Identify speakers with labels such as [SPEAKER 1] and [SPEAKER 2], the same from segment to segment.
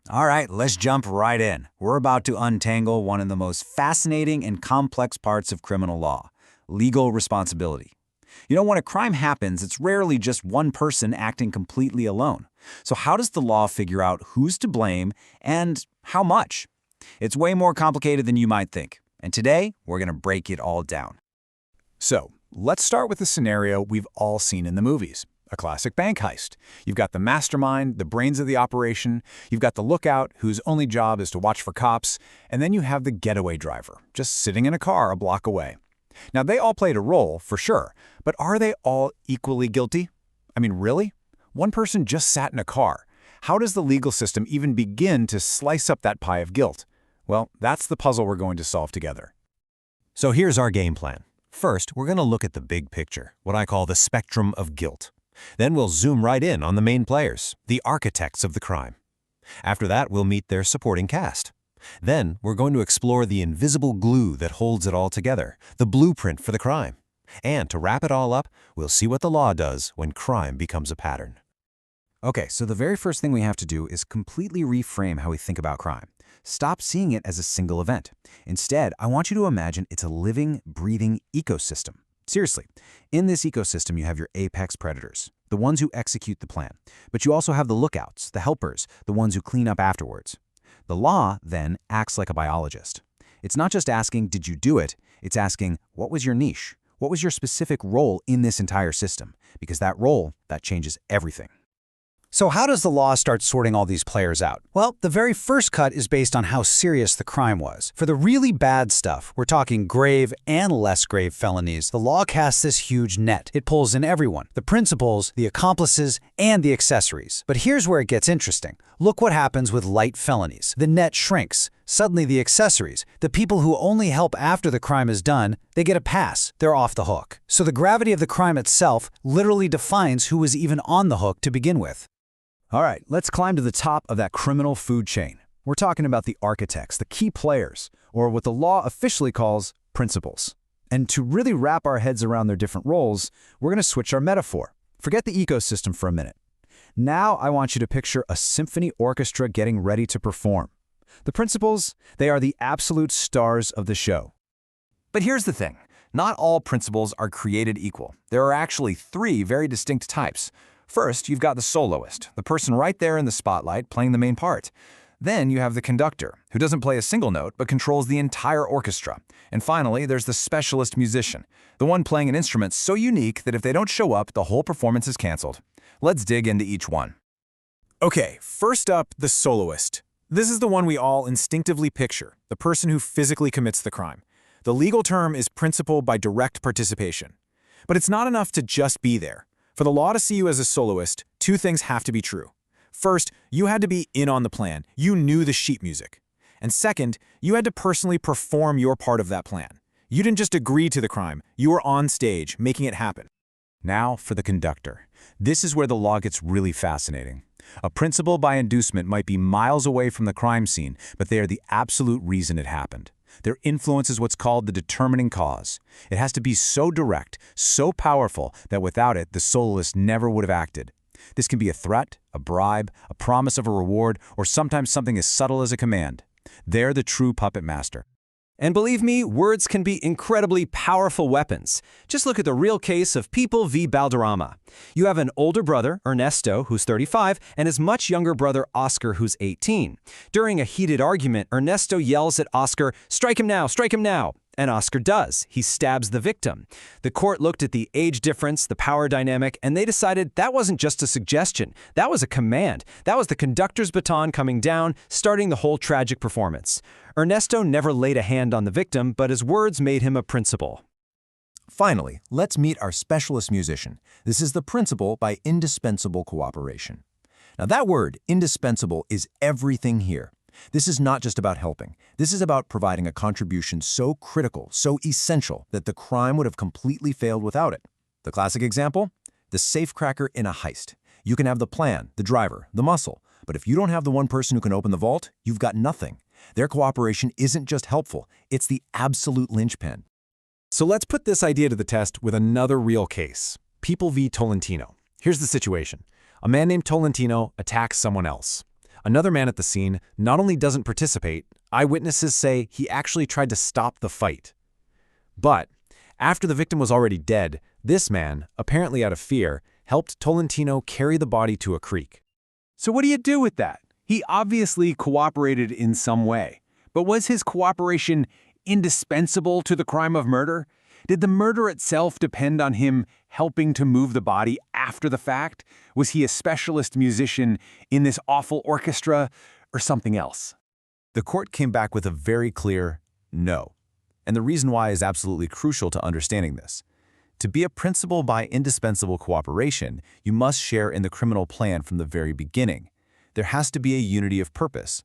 [SPEAKER 1] All right, let's jump right in. We're about to untangle one of the most fascinating and complex parts of criminal law, legal responsibility. When a crime happens, it's rarely just one person acting completely alone. So how does the law figure out who's to blame and how much? It's way more complicated than you might think. And today, we're going to break it all down.
[SPEAKER 2] So, let's start with the scenario we've all seen in the movies. A classic bank heist. You've got the mastermind, the brains of the operation, you've got the lookout, whose only job is to watch for cops, and then you have the getaway driver, just sitting in a car a block away. Now, they all played a role, for sure, but are they all equally guilty? I mean, really? One person just sat in a car. How does the legal system even begin to slice up that pie of guilt? Well, that's the puzzle we're going to solve together.
[SPEAKER 3] So here's our game plan. First, we're going to look at the big picture, what I call the spectrum of guilt. Then we'll zoom right in on the main players, the architects of the crime. After that, we'll meet their supporting cast. Then, we're going to explore the invisible glue that holds it all together, the blueprint for the crime. And to wrap it all up, we'll see what the law does when crime becomes a pattern.
[SPEAKER 1] Okay, so the very first thing we have to do is completely reframe how we think about crime. Stop seeing it as a single event. Instead, I want you to imagine it's a living, breathing ecosystem. Seriously, in this ecosystem, you have your apex predators, the ones who execute the plan. But you also have the lookouts, the helpers, the ones who clean up afterwards. The law, then, acts like a biologist. It's not just asking, did you do it? It's asking, what was your niche? What was your specific role in this entire system? Because that role, that changes everything.
[SPEAKER 4] So how does the law start sorting all these players out? Well, the very first cut is based on how serious the crime was. For the really bad stuff, we're talking grave and less grave felonies, the law casts this huge net. It pulls in everyone, the principals, the accomplices, and the accessories. But here's where it gets interesting. Look what happens with light felonies. The net shrinks. Suddenly the accessories, the people who only help after the crime is done, they get a pass. They're off the hook. So the gravity of the crime itself literally defines who was even on the hook to begin with.
[SPEAKER 2] All right, let's climb to the top of that criminal food chain. We're talking about the architects, the key players, or what the law officially calls principals. And to really wrap our heads around their different roles, we're going to switch our metaphor. Forget the ecosystem for a minute. Now I want you to picture a symphony orchestra getting ready to perform. The principals, they are the absolute stars of the show.
[SPEAKER 5] But here's the thing. Not all principals are created equal. There are actually three very distinct types. First, you've got the soloist, the person right there in the spotlight playing the main part. Then you have the conductor, who doesn't play a single note but controls the entire orchestra. And finally, there's the specialist musician, the one playing an instrument so unique that if they don't show up, the whole performance is canceled. Let's dig into each one.
[SPEAKER 2] Okay, first up, the soloist. This is the one we all instinctively picture, the person who physically commits the crime. The legal term is principal by direct participation. But it's not enough to just be there. For the law to see you as a soloist, two things have to be true. First, you had to be in on the plan. You knew the sheet music. And second, you had to personally perform your part of that plan. You didn't just agree to the crime. You were on stage, making it happen.
[SPEAKER 1] Now for the conductor. This is where the law gets really fascinating. A principal by inducement might be miles away from the crime scene, but they are the absolute reason it happened. Their influence is what's called the determining cause. It has to be so direct, so powerful, that without it, the soloist never would have acted. This can be a threat, a bribe, a promise of a reward, or sometimes something as subtle as a command. They're the true puppet master.
[SPEAKER 3] And believe me, words can be incredibly powerful weapons. Just look at the real case of People v. Balderrama. You have an older brother, Ernesto, who's 35, and his much younger brother, Oscar, who's 18. During a heated argument, Ernesto yells at Oscar, "Strike him now, strike him now!" And Oscar does. He stabs the victim. The court looked at the age difference, the power dynamic, and they decided that wasn't just a suggestion. That was a command. That was the conductor's baton coming down, starting the whole tragic performance. Ernesto never laid a hand on the victim, but his words made him a principal.
[SPEAKER 5] Finally, let's meet our specialist musician. This is the principal by indispensable cooperation. Now that word, indispensable, is everything here. This is not just about helping. This is about providing a contribution so critical, so essential, that the crime would have completely failed without it. The classic example? The safecracker in a heist. You can have the plan, the driver, the muscle, but if you don't have the one person who can open the vault, you've got nothing. Their cooperation isn't just helpful, it's the absolute linchpin.
[SPEAKER 2] So let's put this idea to the test with another real case. People v. Tolentino. Here's the situation. A man named Tolentino attacks someone else. Another man at the scene not only doesn't participate, eyewitnesses say he actually tried to stop the fight. But after the victim was already dead, this man, apparently out of fear, helped Tolentino carry the body to a creek.
[SPEAKER 6] So what do you do with that? He obviously cooperated in some way. But was his cooperation indispensable to the crime of murder? Did the murder itself depend on him helping to move the body after the fact? Was he a specialist musician in this awful orchestra, or something else?
[SPEAKER 5] The court came back with a very clear no. And the reason why is absolutely crucial to understanding this. To be a principal by indispensable cooperation, you must share in the criminal plan from the very beginning. There has to be a unity of purpose.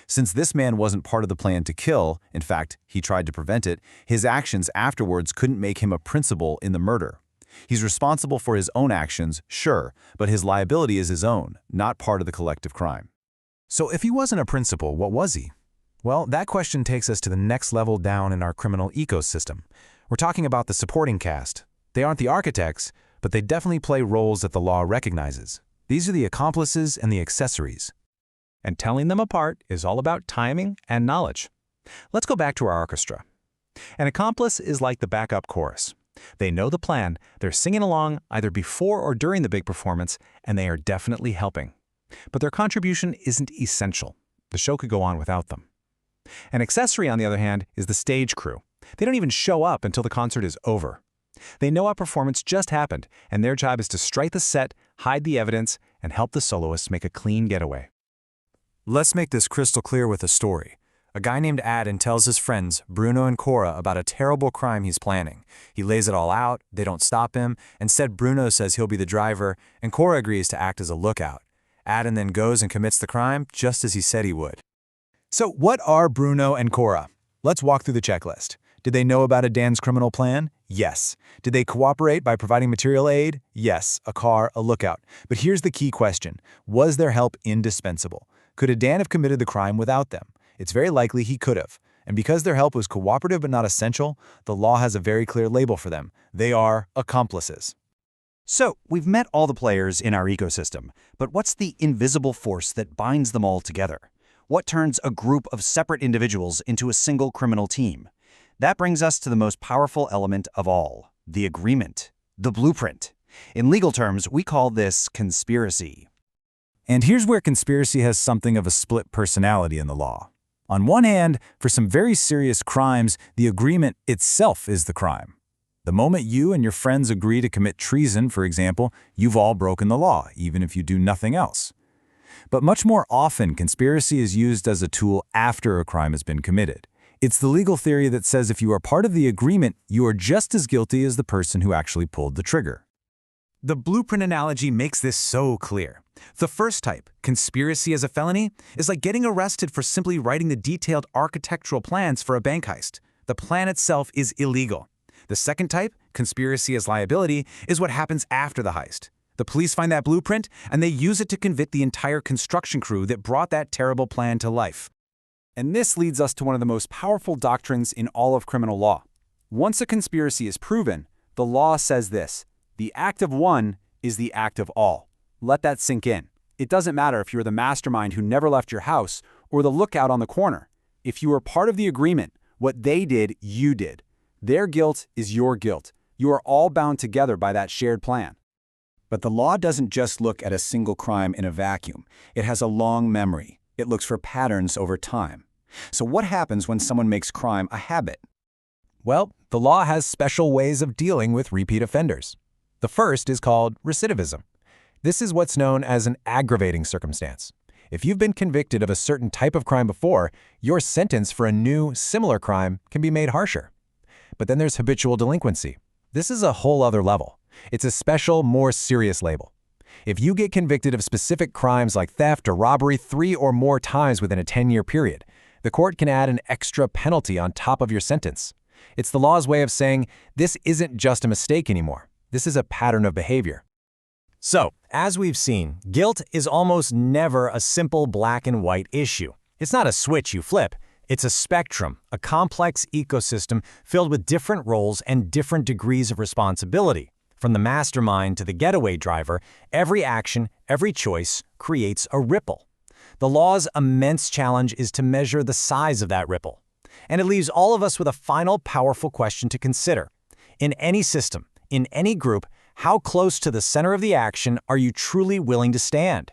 [SPEAKER 5] Since this man wasn't part of the plan to kill, in fact, he tried to prevent it, his actions afterwards couldn't make him a principal in the murder. He's responsible for his own actions, sure, but his liability is his own, not part of the collective crime.
[SPEAKER 2] So if he wasn't a principal, what was he? Well, that question takes us to the next level down in our criminal ecosystem. We're talking about the supporting cast. They aren't the architects, but they definitely play roles that the law recognizes. These are the accomplices and the accessories. And telling them apart is all about timing and knowledge. Let's go back to our orchestra. An accomplice is like the backup chorus. They know the plan, they're singing along either before or during the big performance, and they are definitely helping. But their contribution isn't essential. The show could go on without them. An accessory, on the other hand, is the stage crew. They don't even show up until the concert is over. They know a performance just happened, and their job is to strike the set, hide the evidence, and help the soloists make a clean getaway.
[SPEAKER 7] Let's make this crystal clear with a story. A guy named Adam tells his friends, Bruno and Cora, about a terrible crime he's planning. He lays it all out, they don't stop him. Instead, Bruno says he'll be the driver, and Cora agrees to act as a lookout. Adam then goes and commits the crime, just as he said he would.
[SPEAKER 2] So what are Bruno and Cora? Let's walk through the checklist. Did they know about Adan's criminal plan? Yes. Did they cooperate by providing material aid? Yes, a car, a lookout. But here's the key question. Was their help indispensable? Could Adan have committed the crime without them? It's very likely he could have. And because their help was cooperative but not essential, the law has a very clear label for them. They are accomplices.
[SPEAKER 4] So, we've met all the players in our ecosystem, but what's the invisible force that binds them all together? What turns a group of separate individuals into a single criminal team? That brings us to the most powerful element of all, the agreement, the blueprint. In legal terms, we call this conspiracy.
[SPEAKER 2] And here's where conspiracy has something of a split personality in the law. On one hand, for some very serious crimes, the agreement itself is the crime. The moment you and your friends agree to commit treason, for example, you've all broken the law, even if you do nothing else. But much more often, conspiracy is used as a tool after a crime has been committed. It's the legal theory that says if you are part of the agreement, you are just as guilty as the person who actually pulled the trigger. The blueprint analogy makes this so clear. The first type, conspiracy as a felony, is like getting arrested for simply writing the detailed architectural plans for a bank heist. The plan itself is illegal. The second type, conspiracy as liability, is what happens after the heist. The police find that blueprint, and they use it to convict the entire construction crew that brought that terrible plan to life. And this leads us to one of the most powerful doctrines in all of criminal law. Once a conspiracy is proven, the law says this: the act of one is the act of all. Let that sink in. It doesn't matter if you're the mastermind who never left your house or the lookout on the corner. If you are part of the agreement, what they did, you did. Their guilt is your guilt. You are all bound together by that shared plan. But the law doesn't just look at a single crime in a vacuum. It has a long memory. It looks for patterns over time. So what happens when someone makes crime a habit? Well, the law has special ways of dealing with repeat offenders. The first is called recidivism. This is what's known as an aggravating circumstance. If you've been convicted of a certain type of crime before, your sentence for a new, similar crime can be made harsher. But then there's habitual delinquency. This is a whole other level. It's a special, more serious label. If you get convicted of specific crimes like theft or robbery 3 or more times within a 10-year period, the court can add an extra penalty on top of your sentence. It's the law's way of saying, this isn't just a mistake anymore. This is a pattern of behavior.
[SPEAKER 7] So, as we've seen, guilt is almost never a simple black and white issue. It's not a switch you flip. It's a spectrum, a complex ecosystem filled with different roles and different degrees of responsibility. From the mastermind to the getaway driver, every action, every choice creates a ripple.
[SPEAKER 2] The law's immense challenge is to measure the size of that ripple. And it leaves all of us with a final powerful question to consider. In any system, in any group, how close to the center of the action are you truly willing to stand?